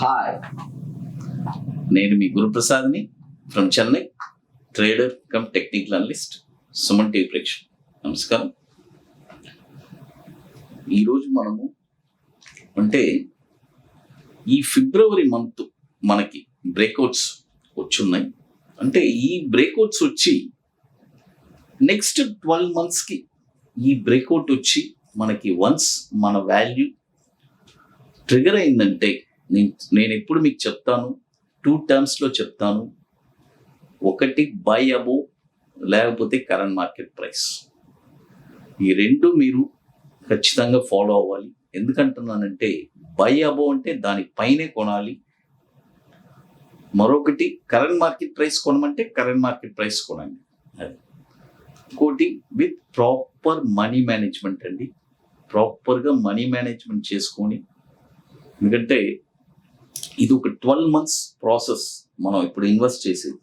Hi, నేను మీ గురుప్రసాద్ని from Chennai, trader cum technical analyst, Suman TV ప్రేక్షకులు నమస్కారం. ఈరోజు మనము ఈ ఫిబ్రవరి మంత్ మనకి బ్రేక్అవుట్స్ వచ్చున్నాయి. ఈ బ్రేక్అవుట్స్ వచ్చి నెక్స్ట్ 12 monthsకి ఈ బ్రేక్అవుట్ వచ్చి మనకి వన్స్ మన వాల్యూ ట్రిగర్ అయిందంటే నేను ఎప్పుడు మీకు చెప్తాను, 2 termsలో చెప్తాను. ఒకటి బై అబోవ్, లేకపోతే కరెంట్ మార్కెట్ ప్రైస్. ఈ రెండు మీరు ఖచ్చితంగా ఫాలో అవ్వాలి. ఎందుకంటున్నానంటే బై అబోవ్ అంటే దానిపైనే కొనాలి. మరొకటి కరెంట్ మార్కెట్ ప్రైస్ కొనమంటే కరెంట్ మార్కెట్ ప్రైస్ కొనండి. ఇంకోటి విత్ ప్రాపర్ మనీ మేనేజ్మెంట్ అండి. ప్రాపర్గా మనీ మేనేజ్మెంట్ చేసుకొని, ఎందుకంటే ఇది ఒక 12 months ప్రాసెస్ మనం ఇప్పుడు ఇన్వెస్ట్ చేసేది.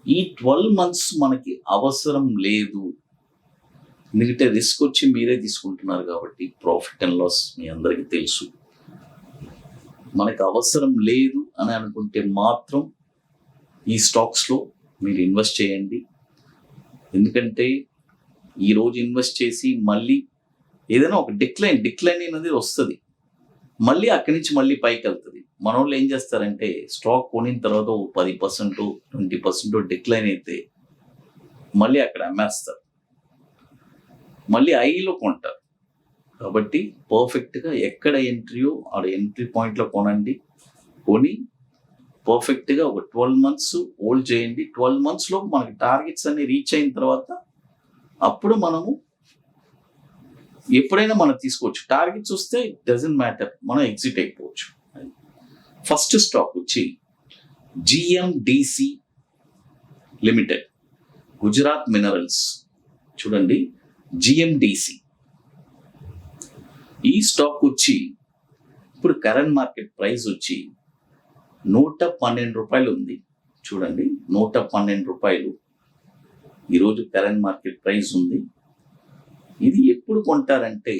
ఈ 12 months మనకి అవసరం లేదు, ఎందుకంటే రిస్క్ వచ్చి మీరే తీసుకుంటున్నారు కాబట్టి. ప్రాఫిట్ అండ్ లాస్ మీ అందరికీ తెలుసు. మనకి అవసరం లేదు అని అనుకుంటే మాత్రం ఈ స్టాక్స్లో మీరు ఇన్వెస్ట్ చేయండి. ఎందుకంటే ఈరోజు ఇన్వెస్ట్ చేసి మళ్ళీ ఏదైనా ఒక డిక్లైన్ అనేది వస్తుంది, మళ్ళీ అక్కడి నుంచి మళ్ళీ పైకి వెళ్తుంది. మన వాళ్ళు ఏం చేస్తారంటే స్టాక్ కొనిన తర్వాత 10%, 20% డిక్లైన్ అయితే మళ్ళీ అక్కడ అమ్మేస్తారు, మళ్ళీ ఐలో కొంటారు. కాబట్టి పర్ఫెక్ట్గా ఎక్కడ ఎంట్రీయో ఆడ ఎంట్రీ పాయింట్లో కొనండి. కొని పర్ఫెక్ట్గా ఒక 12 months హోల్డ్ చేయండి. 12 monthsలో మనకి టార్గెట్స్ అన్ని రీచ్ అయిన తర్వాత అప్పుడు మనము ఎప్పుడైనా మనం తీసుకోవచ్చు. టార్గెట్స్ వస్తే ఇట్ డజంట్ మ్యాటర్, మనం ఎగ్జిట్ అయిపోవచ్చు. ఫస్ట్ స్టాక్ వచ్చి జిఎండిసి లిమిటెడ్, గుజరాత్ మినరల్స్. చూడండి, జిఎండిసి ఈ స్టాక్ వచ్చి ఇప్పుడు కరెంట్ మార్కెట్ ప్రైస్ వచ్చి 112 రూపాయలు ఉంది. చూడండి, 112 రూపాయలు ఈరోజు కరెంట్ మార్కెట్ ప్రైస్ ఉంది. ఇది ఎప్పుడు కొంటారంటే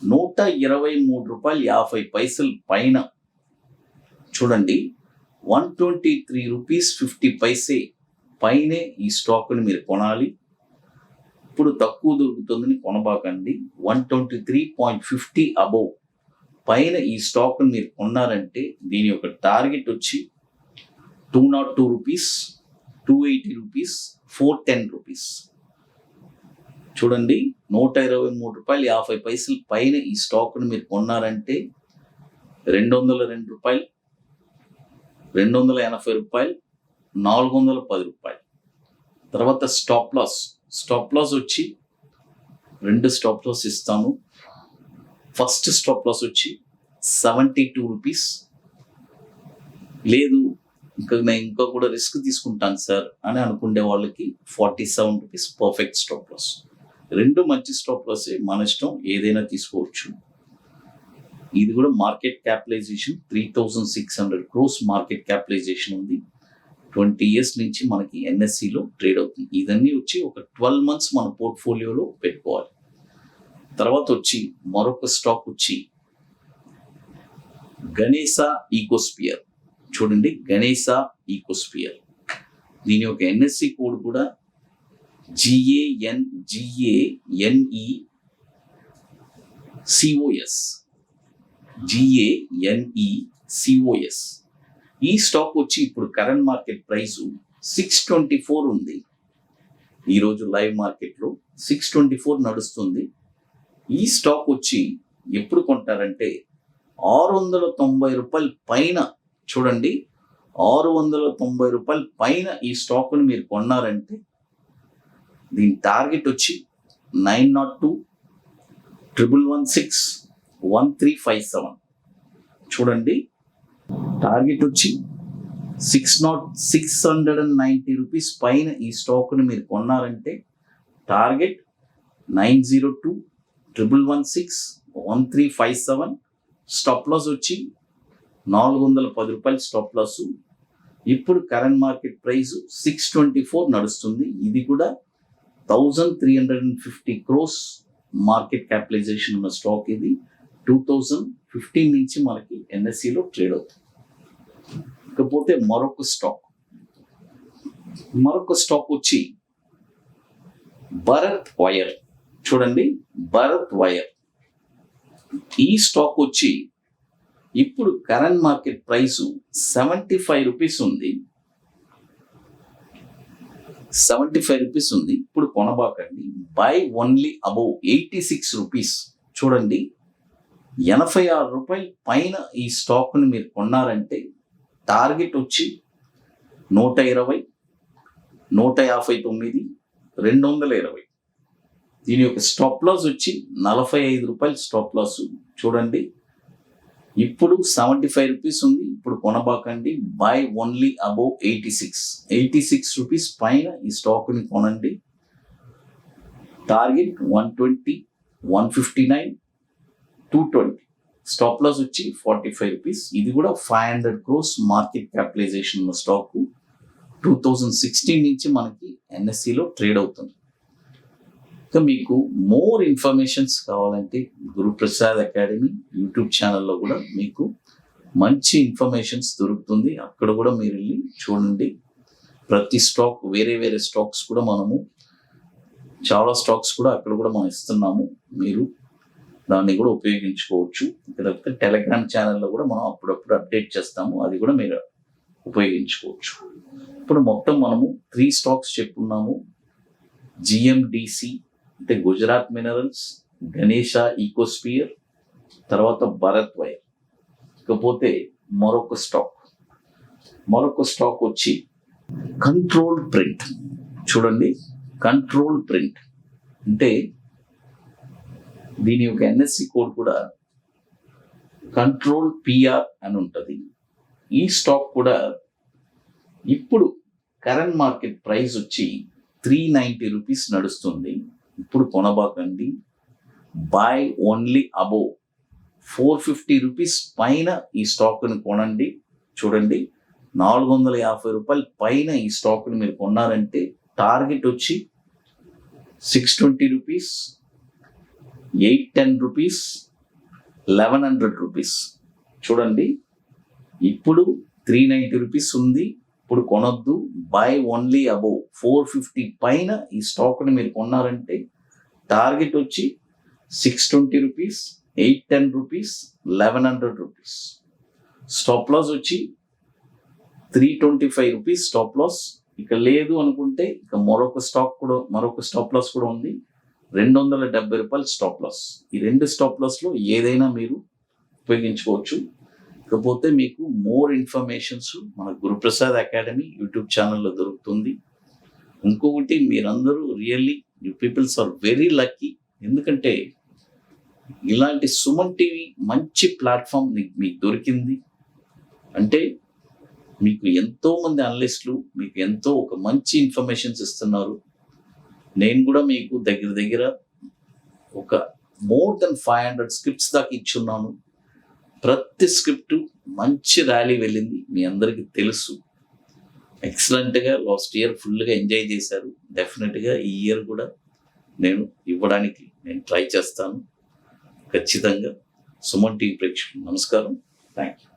123 రూపాయలు 50 పైసలు పైన. చూడండి, 123 రూపీస్ 50 పైసే పైనే ఈ స్టాక్ని మీరు కొనాలి. ఇప్పుడు తక్కువ దొరుకుతుందని కొనబాకండి. 123.50 అబోవ్ పైన ఈ స్టాక్ని మీరు కొన్నారంటే దీని యొక్క టార్గెట్ వచ్చి 202 రూపీస్, 280 రూపీస్, 410 రూపీస్. చూడండి, 123 రూపాయలు 50 పైసలు పైన ఈ స్టాక్ను మీరు కొన్నారంటే 202 రూపాయలు, 280 రూపాయలు, 410 రూపాయలు. తర్వాత స్టాప్ లాస్ వచ్చి 2 స్టాప్ లాస్ ఇస్తాను. ఫస్ట్ స్టాప్ లాస్ వచ్చి 72 రూపీస్. లేదు నేను ఇంకా కూడా రిస్క్ తీసుకుంటాను సార్ అని అనుకునే వాళ్ళకి 47 రూపీస్ పర్ఫెక్ట్ స్టాప్ లాస్. 2 మంచి స్టాప్ లాస్, మన ఇష్టం, ఏదైనా తీసుకోవచ్చు. ఇది కూడా market capitalization 3600 crores market capitalization ఉంది. 20 years నుంచి మనకి ఎన్ఎస్సిలో ట్రేడ్ అవుతుంది. ఇదన్నీ వచ్చి ఒక 12 months మన పోర్ట్ఫోలియోలో పెట్టుకోవాలి. తర్వాత వచ్చి మరొక స్టాక్ వచ్చి గణేశా ఈకోస్పియర్. చూడండి, గణేశా ఈకోస్పియర్, దీని యొక్క ఎన్ఎస్సి కోడ్ కూడా GANECOS. ఈ స్టాక్ వచ్చి ఇప్పుడు కరెంట్ మార్కెట్ ప్రైస్ 624 ఉంది. ఈరోజు లైవ్ మార్కెట్లో 624 నడుస్తుంది. ఈ స్టాక్ వచ్చి ఎప్పుడు కొంటారంటే 690 రూపాయల పైన. చూడండి, 690 రూపాయల పైన ఈ స్టాక్ని మీరు కొన్నారంటే దీని టార్గెట్ వచ్చి 902, 1116, 1357. చూడండి, టార్గెట్ వచ్చి 690 రూపీస్ పైన ఈ స్టాక్ని మీరు కొన్నారంటే టార్గెట్ 902, 1116, 1357. స్టాప్ లాస్ వచ్చి 410 రూపాయలు స్టాప్ లాస్. ఇప్పుడు కరెంట్ మార్కెట్ ప్రైస్ 624 నడుస్తుంది. ఇది కూడా 1350 crores మార్కెట్ క్యాపిటలైజేషన్ ఉన్న స్టాక్. ఇది 2015 నుంచి మనకి ఎన్ఎస్సిలో ట్రేడ్ అవుతుంది. ఇకపోతే మరొక స్టాక్ వచ్చి భరత్ వైర్. చూడండి, భరత్ వైర్. ఈ స్టాక్ వచ్చి ఇప్పుడు కరెంట్ మార్కెట్ ప్రైస్ 75 రూపీస్ ఉంది. 75 రూపీస్ ఉంది. ఇప్పుడు కొనబాకండి. Buy only above 86 rupees. చూడండి, 86 రూపాయల పైన ఈ స్టాక్ని మీరు కొన్నారంటే టార్గెట్ వచ్చి 120, 159, 220. దీని యొక్క స్టాప్ లాస్ వచ్చి 45 రూపాయలు స్టాప్ లాస్. చూడండి, ఇప్పుడు 75 రూపీస్ ఉంది. ఇప్పుడు కొనబాకండి. బై ఓన్లీ అబౌవ్ 86 రూపీస్ పైన ఈ స్టాక్ని కొనండి. టార్గెట్ 120, 159, 220. స్టాప్ లాస్ వచ్చి 45 రూపీస్. ఇది కూడా 500 crores మార్కెట్ క్యాపిటలైజేషన్ ఉన్న స్టాక్. 2016 నుంచి మనకి ఎన్ఎస్సిలో ట్రేడ్ అవుతుంది. ఇంకా మీకు మోర్ ఇన్ఫర్మేషన్స్ కావాలంటే గురుప్రసాద్ అకాడమీ యూట్యూబ్ ఛానల్లో కూడా మీకు మంచి ఇన్ఫర్మేషన్స్ దొరుకుతుంది. అక్కడ కూడా మీరు వెళ్ళి చూడండి. ప్రతి స్టాక్ వేరే స్టాక్స్ కూడా చాలా స్టాక్స్ కూడా అక్కడ కూడా మనం ఇస్తున్నాము. మీరు దాన్ని కూడా ఉపయోగించుకోవచ్చు. ఇక్కడ టెలిగ్రామ్ ఛానల్లో కూడా మనం అప్పుడప్పుడు అప్డేట్ చేస్తాము. అది కూడా మీరు ఉపయోగించుకోవచ్చు. ఇప్పుడు మొత్తం మనము 3 స్టాక్స్ చెప్పుకున్నాము. జిఎండిసి అంటే గుజరాత్ మినరల్స్, గణేష ఈకోస్పియర్, తర్వాత భరత్ వైర్. ఇకపోతే మరొక స్టాక్ వచ్చి కంట్రోల్ ప్రింట్. చూడండి, కంట్రోల్ ప్రింట్ అంటే దీని యొక్క ఎన్ఎస్సి కోడ్ కూడా కంట్రోల్ పిఆర్ అని ఉంటుంది. ఈ స్టాక్ కూడా ఇప్పుడు కరెంట్ మార్కెట్ ప్రైస్ వచ్చి 390 రూపీస్ నడుస్తుంది. ఇప్పుడు కొనబాకండి. బై ఓన్లీ అబౌవ్ 450 రూపీస్ పైన ఈ స్టాక్ని కొనండి. చూడండి, 450 రూపాయల పైన ఈ స్టాక్ని మీరు కొన్నారంటే టార్గెట్ వచ్చి 620 రూపీస్, 810 రూపీస్, 1100 రూపీస్. చూడండి, ఇప్పుడు 390 రూపీస్ ఉంది. ఇప్పుడు కొనొద్దు. బై ఓన్లీ అబౌవ్ 450 పైన ఈ స్టాక్ని మీరు కొన్నారంటే టార్గెట్ వచ్చి 620 rupees, 810 rupees, 1100 rupees. Stop loss వచ్చి 325 రూపీస్ స్టాప్ లాస్. ఇక లేదు అనుకుంటే ఇక మరొక స్టాప్ లాస్ కూడా ఉంది. 270 రూపాయలు స్టాప్ లాస్. ఈ 2 స్టాప్ లాస్లో ఏదైనా మీరు ఉపయోగించుకోవచ్చు. ఇకపోతే మీకు మోర్ ఇన్ఫర్మేషన్స్ మన గురుప్రసాద్ అకాడమీ యూట్యూబ్ ఛానల్లో దొరుకుతుంది. ఇంకొకటి, మీరందరూ really you peoples are very lucky. ఎందుకంటే ఇలాంటి సుమన్ టీవీ మంచి ప్లాట్ఫామ్ మీకు దొరికింది అంటే మీకు ఎంతోమంది అనలిస్టులు మీకు ఎంతో ఒక మంచి ఇన్ఫర్మేషన్స్ ఇస్తున్నారు. నేను కూడా మీకు దగ్గర ఒక మోర్ దెన్ 500 స్క్రిప్ట్స్ దాకా ఇచ్చున్నాను. ప్రతి స్క్రిప్ట్ మంచి ర్యాలీ వెళ్ళింది. మీ అందరికీ తెలుసు. ఎక్సలెంట్గా లాస్ట్ ఇయర్ ఫుల్గా ఎంజాయ్ చేశారు. డెఫినెట్గా ఈ ఇయర్ కూడా నేను ఇవ్వడానికి ట్రై చేస్తాను ఖచ్చితంగా. సుమన్ టీవీ ప్రేక్షకులు నమస్కారం. Thank you.